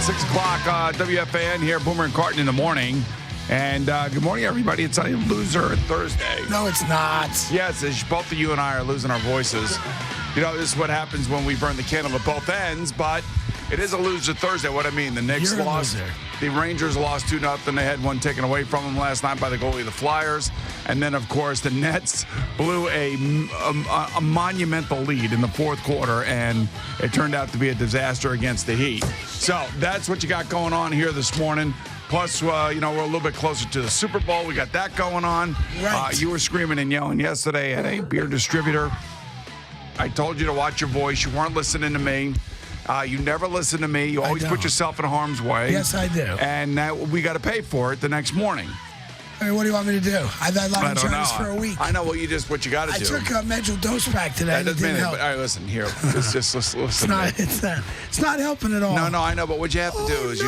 6 o'clock, WFAN here, Boomer and Carton in the morning. And good morning, everybody. It's a loser Thursday. No, it's not. Yes, it's both of you and I are losing our voices. You know, this is what happens when we burn the candle at both ends, but it is a loser Thursday. What I mean, the Knicks lost. The Rangers lost 2-0. They had one taken away from them last night by the goalie of the Flyers. And then, of course, the Nets blew a monumental lead in the fourth quarter, and it turned out to be a disaster against the Heat. So that's what you got going on here this morning. Plus, we're a little bit closer to the Super Bowl. We got that going on. Right. You were screaming and yelling yesterday at a beer distributor. I told you to watch your voice. You weren't listening to me. You never listen to me. You always put yourself in harm's way. Yes, I do. And we got to pay for it the next morning. I mean, what do you want me to do? I've had life insurance for a week. I know what you got to do. I took a Medrol dose pack today. That didn't help. All right, listen here. Just listen. It's not helping at all. No, I know. But what you have to do is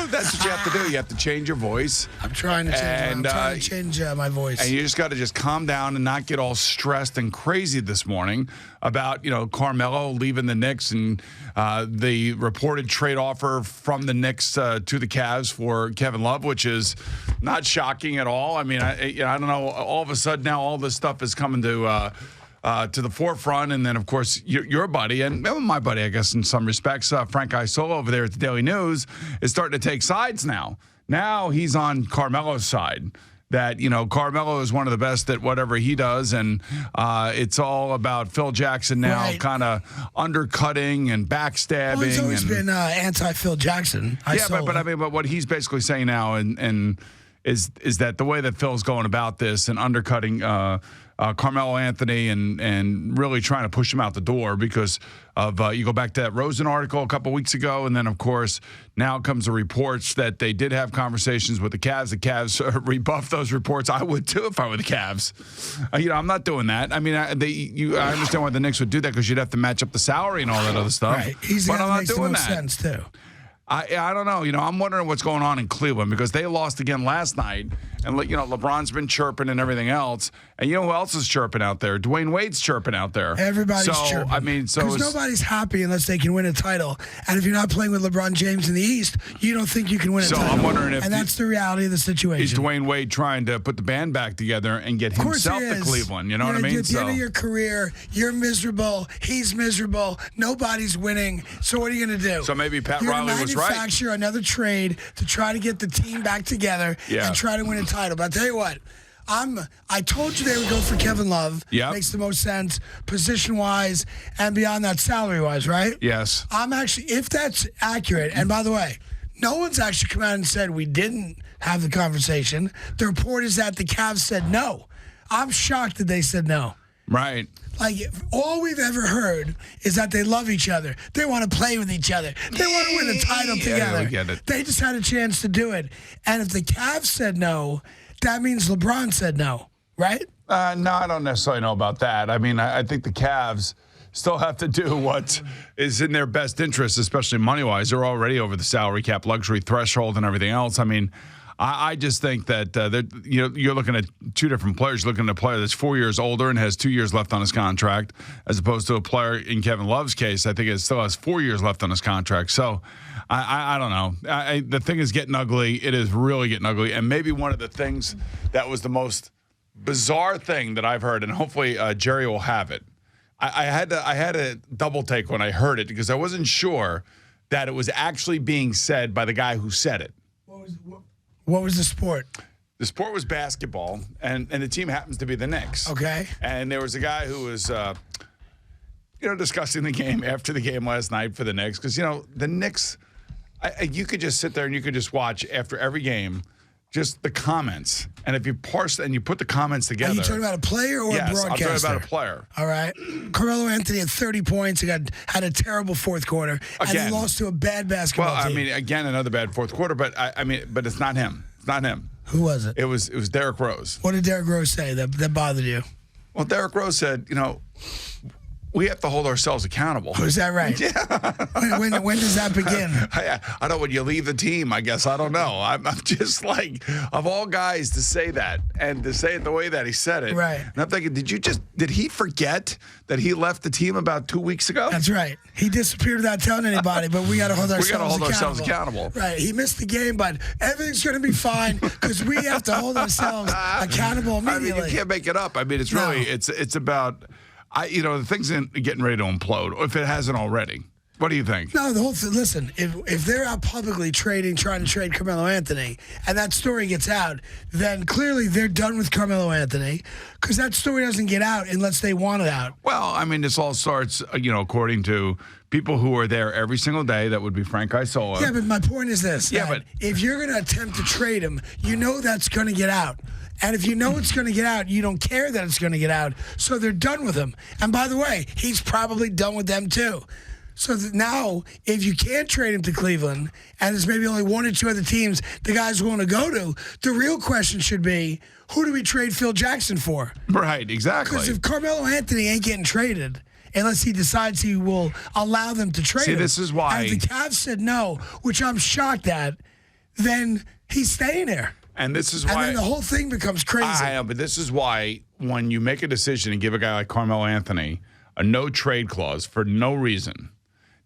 that's what you have to do. You have to change your voice. I'm trying to change my voice. And you just got to just calm down and not get all stressed and crazy this morning about, Carmelo leaving the Knicks and the reported trade offer from the Knicks to the Cavs for Kevin Love, which is not shocking at all. I mean, I don't know. All of a sudden now all this stuff is coming to the forefront. And then, of course, your buddy, and my buddy, I guess, in some respects, Frank Isola over there at the Daily News, is starting to take sides now. Now he's on Carmelo's side. That, Carmelo is one of the best at whatever he does, and it's all about Phil Jackson now kind of undercutting and backstabbing. Well, he's always been anti-Phil Jackson. But what he's basically saying now and is that the way that Phil's going about this and undercutting Carmelo Anthony and really trying to push him out the door because of you go back to that Rosen article a couple weeks ago, and then, of course, now comes the reports that they did have conversations with the Cavs. The Cavs rebuffed those reports. I would, too, if I were the Cavs. I'm not doing that. I mean, I understand why the Knicks would do that because you'd have to match up the salary and all that other stuff. Right. But I'm not doing that. Sense, too. I don't know. I'm wondering what's going on in Cleveland because they lost again last night. And, LeBron's been chirping and everything else. And you know who else is chirping out there? Dwayne Wade's chirping out there. Everybody's chirping. Because nobody's happy unless they can win a title. And if you're not playing with LeBron James in the East, you don't think you can win a title. I'm wondering if... And that's the reality of the situation. Is Dwayne Wade trying to put the band back together and get himself to Cleveland? You know what I mean? At the end of your career, you're miserable. He's miserable. Nobody's winning. So what are you going to do? So maybe Pat Riley was right. Manufacture another trade to try to get the team back together and try to win a title. But I'll tell you what, I told you they would go for Kevin Love. Yep. Makes the most sense position-wise and beyond that salary-wise, right? Yes. I'm actually, if that's accurate, and by the way, no one's actually come out and said we didn't have the conversation. The report is that the Cavs said no. I'm shocked that they said no. Right. Like, all we've ever heard is that they love each other. They want to play with each other. They want to win a title together. We get it. They just had a chance to do it. And if the Cavs said no, that means LeBron said no, right? No, I don't necessarily know about that. I mean, I think the Cavs still have to do what is in their best interest, especially money-wise. They're already over the salary cap luxury threshold and everything else. I mean, I just think that you're looking at two different players. You're looking at a player that's 4 years older and has 2 years left on his contract, as opposed to a player in Kevin Love's case. I think it still has 4 years left on his contract. So I don't know. The thing is getting ugly. It is really getting ugly. And maybe one of the things that was the most bizarre thing that I've heard, and hopefully Jerry will have it. I had a double take when I heard it because I wasn't sure that it was actually being said by the guy who said it. What was the sport? The sport was basketball, and the team happens to be the Knicks. Okay. And there was a guy who was, discussing the game after the game last night for the Knicks. Because, the Knicks, you could just sit there and you could just watch after every game just the comments. And if you parse and you put the comments together. Are you talking about a player or a broadcaster? I'm talking about a player. All right. Carmelo Anthony had 30 points. He had a terrible fourth quarter. And he lost to a bad basketball team. Well, I mean, again, another bad fourth quarter. But, but it's not him. It's not him. Who was it? It was Derrick Rose. What did Derrick Rose say that bothered you? Well, Derrick Rose said, we have to hold ourselves accountable. Oh, is that right? Yeah. When does that begin? I don't. When you leave the team, I guess I don't know. I'm just like, of all guys to say that and to say it the way that he said it. Right. And I'm thinking, did he forget that he left the team about 2 weeks ago? That's right. He disappeared without telling anybody, but we got to hold ourselves accountable. Right. He missed the game, but everything's going to be fine because we have to hold ourselves accountable immediately. I mean, you can't make it up. I mean, it's really it's about. The thing's getting ready to implode, if it hasn't already. What do you think? No, the whole thing, listen, if they're out publicly trying to trade Carmelo Anthony, and that story gets out, then clearly they're done with Carmelo Anthony, because that story doesn't get out unless they want it out. Well, I mean, this all starts, according to people who are there every single day. That would be Frank Isola. Yeah, but my point is this. Yeah, but if you're going to attempt to trade him, you know that's going to get out. And if you know it's going to get out, you don't care that it's going to get out. So they're done with him. And by the way, he's probably done with them too. So now, if you can't trade him to Cleveland, and there's maybe only one or two other teams the guys want to go to, the real question should be, who do we trade Phil Jackson for? Right, exactly. Because if Carmelo Anthony ain't getting traded, unless he decides he will allow them to trade him. This is why. And if the Cavs said no, which I'm shocked at, then he's staying there. And this is why. And then the whole thing becomes crazy. I know, but this is why when you make a decision and give a guy like Carmelo Anthony a no trade clause for no reason,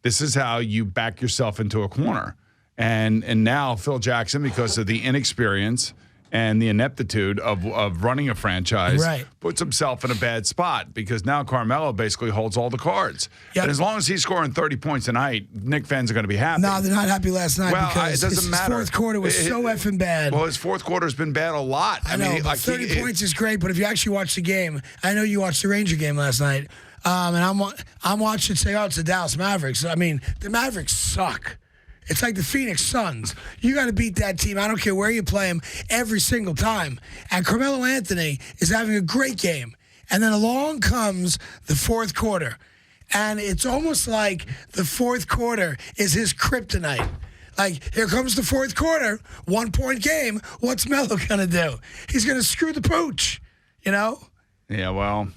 this is how you back yourself into a corner. And now Phil Jackson, because of the inexperience and the ineptitude of running a franchise, right, puts himself in a bad spot because now Carmelo basically holds all the cards. Yep. And as long as he's scoring 30 points a night, Knicks fans are going to be happy. No, they're not happy last night because it doesn't matter. His fourth quarter was so effing bad. Well, his fourth quarter has been bad a lot. I know, but 30 points is great, but if you actually watch the game, I know you watched the Ranger game last night, and I'm watching say, it's the Dallas Mavericks. I mean, the Mavericks suck. It's like the Phoenix Suns. You got to beat that team. I don't care where you play them every single time. And Carmelo Anthony is having a great game. And then along comes the fourth quarter. And it's almost like the fourth quarter is his kryptonite. Like, here comes the fourth quarter, 1 point game. What's Melo going to do? He's going to screw the pooch, Yeah, well,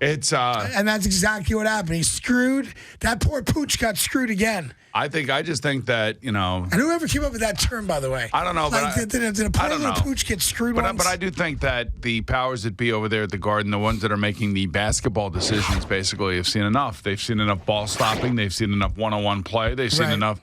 it's... And that's exactly what happened. He screwed. That poor pooch got screwed again. I just think that, And whoever came up with that term, by the way. I don't know, but did a poor little pooch get screwed once? But I do think that the powers that be over there at the Garden, the ones that are making the basketball decisions, basically have seen enough. They've seen enough ball stopping. They've seen enough one-on-one play. They've seen enough,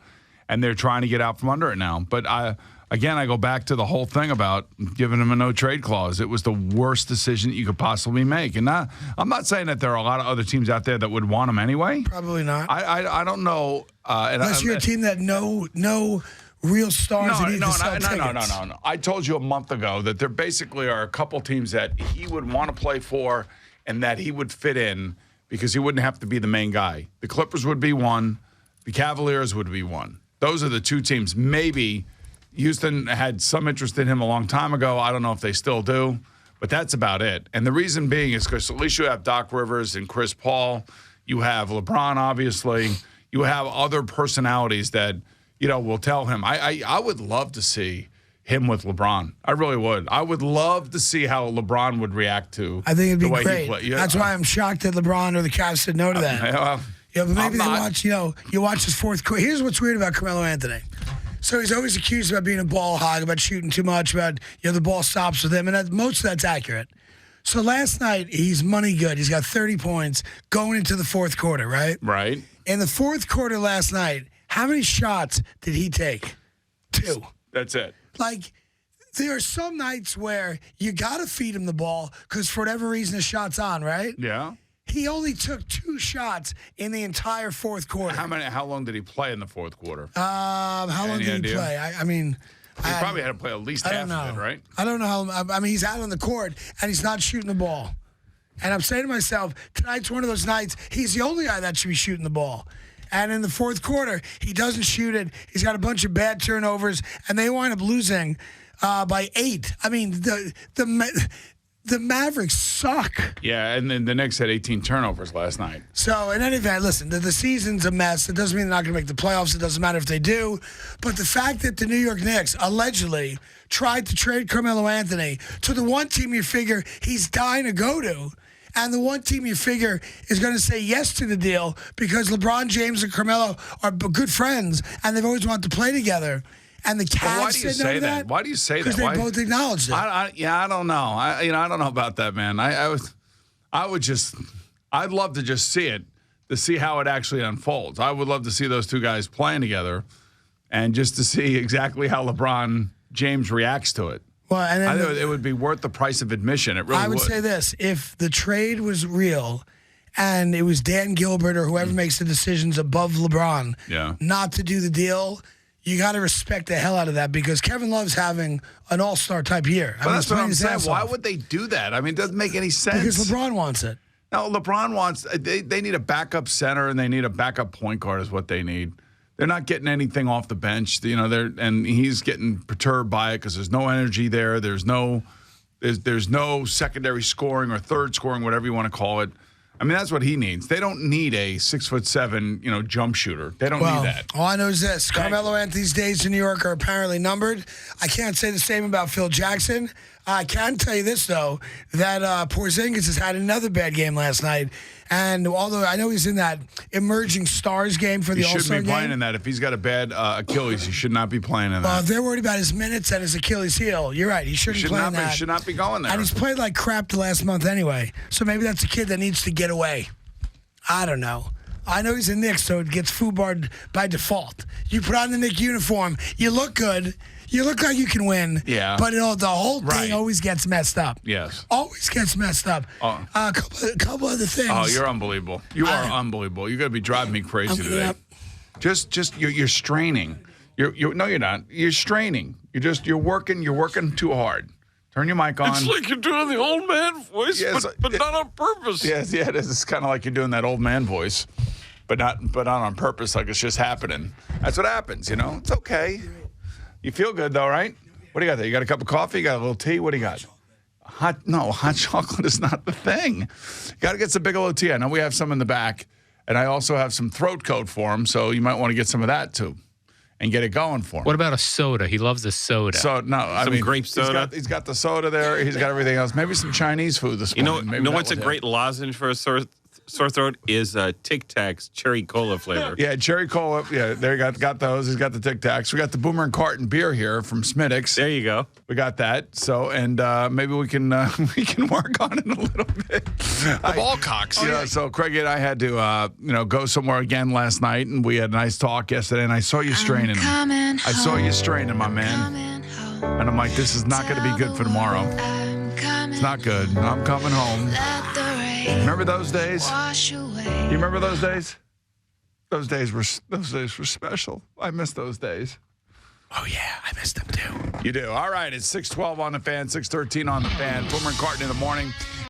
and they're trying to get out from under it now. But I go back to the whole thing about giving him a no-trade clause. It was the worst decision that you could possibly make. And I'm not saying that there are a lot of other teams out there that would want him anyway. Probably not. I don't know. Unless you're a team that no real stars in either sell tickets. No. I told you a month ago that there basically are a couple teams that he would want to play for and that he would fit in because he wouldn't have to be the main guy. The Clippers would be one. The Cavaliers would be one. Those are the two teams. Maybe Houston had some interest in him a long time ago. I don't know if they still do, but that's about it. And the reason being is because at least you have Doc Rivers and Chris Paul. You have LeBron, obviously. You have other personalities that, will tell him. I would love to see him with LeBron. I really would. I would love to see how LeBron would react to I think it'd be the way great. he played. That's why I'm shocked that LeBron or the Cavs said no to that. But maybe they watch, you watch his fourth quarter. Here's what's weird about Carmelo Anthony. So he's always accused about being a ball hog, about shooting too much, about, the ball stops with him, and most of that's accurate. So last night, he's money good. He's got 30 points going into the fourth quarter, right? Right. In the fourth quarter last night, how many shots did he take? 2. That's it. Like, there are some nights where you got to feed him the ball because for whatever reason the shot's on, right? Yeah. He only took 2 shots in the entire fourth quarter. How long did he play in the fourth quarter? How long did he play? He probably had to play at least half of it, right? I don't know. He's out on the court, and he's not shooting the ball. And I'm saying to myself, tonight's one of those nights, he's the only guy that should be shooting the ball. And in the fourth quarter, he doesn't shoot it. He's got a bunch of bad turnovers, and they wind up losing by 8. The Mavericks suck. Yeah, and then the Knicks had 18 turnovers last night. So, in any event, listen, the season's a mess. It doesn't mean they're not going to make the playoffs. It doesn't matter if they do. But the fact that the New York Knicks allegedly tried to trade Carmelo Anthony to the one team you figure he's dying to go to, And the one team you figure is going to say yes to the deal because LeBron James and Carmelo are good friends, and they've always wanted to play together. And the Cavs why do you said no say to that? Why do you say that? Because they both acknowledged it. I don't know. I don't know about that, man. I'd love to just see it, to see how it actually unfolds. I would love to see those two guys playing together, and just to see exactly how LeBron James reacts to it. Well, and then I think it would be worth the price of admission. It really would. I would say this: if the trade was real, and it was Dan Gilbert or whoever makes the decisions above LeBron, not to do the deal. You got to respect the hell out of that because Kevin Love's having an all-star type year. But that's what I'm saying. Why would they do that? I mean, it doesn't make any sense. Because LeBron wants it. No, LeBron wants. They need a backup center and they need a backup point guard is what they need. They're not getting anything off the bench. And he's getting perturbed by it because there's no energy there. There's no secondary scoring or third scoring, whatever you want to call it. I mean, that's what he needs. They don't need a 6'7", jump shooter. They don't need that. All I know is this: Carmelo Anthony's days in New York are apparently numbered. I can't say the same about Phil Jackson. I can tell you this though: that Porzingis has had another bad game last night. And although I know he's in that emerging stars game for the All-Star game. He shouldn't be playing in that. If he's got a bad Achilles, he should not be playing in that. Well, if they're worried about his minutes and his Achilles heel, you're right. He shouldn't play in that. He should not be going there. And he's played like crap the last month anyway. So maybe that's a kid that needs to get away. I don't know. I know he's a Knicks, so it gets foobarred by default. You put on the Knicks uniform, you look good. You look like you can win. Yeah. But the whole thing always gets messed up. Yes. Always gets messed up. A couple other things. Oh, you're unbelievable. You are unbelievable. You're going to be driving me crazy today. Yep. Just you're straining. No, you're not. You're straining. You're working too hard. Turn your mic on. It's like you're doing the old man voice, yes, but not on purpose. Yes, yeah, it is. It's kind of like you're doing that old man voice, but not on purpose, like it's just happening. That's what happens, It's okay. You feel good, though, right? What do you got there? You got a cup of coffee? You got a little tea? What do you got? Hot chocolate is not the thing. You got to get some Bigelow tea. I know we have some in the back, and I also have some throat coat for him, so you might want to get some of that, too, and get it going for him. What about a soda? He loves a soda. So, no, I mean, grape soda? He's got the soda there. He's got everything else. Maybe some Chinese food this morning. You know what's a great lozenge for a sore throat is Tic Tacs cherry cola flavor. Yeah, cherry cola. Yeah, there you got those. He's got the Tic Tacs. We got the Boomer and Carton beer here from Smittix. There you go. We got that. So, and maybe we can work on it a little bit. The ball cocks. So Craig and I had to go somewhere again last night, and we had a nice talk yesterday. And I saw you straining. I saw you straining, my man. And I'm like, this is not going to be good for tomorrow. It's not good. I'm coming home. Remember those days? You remember those days? Those days were special. I miss those days. Oh, yeah, I missed them too. You do. All right, it's 6:12 on the fan, 6:13 on the fan. Boomer and Carton in the morning.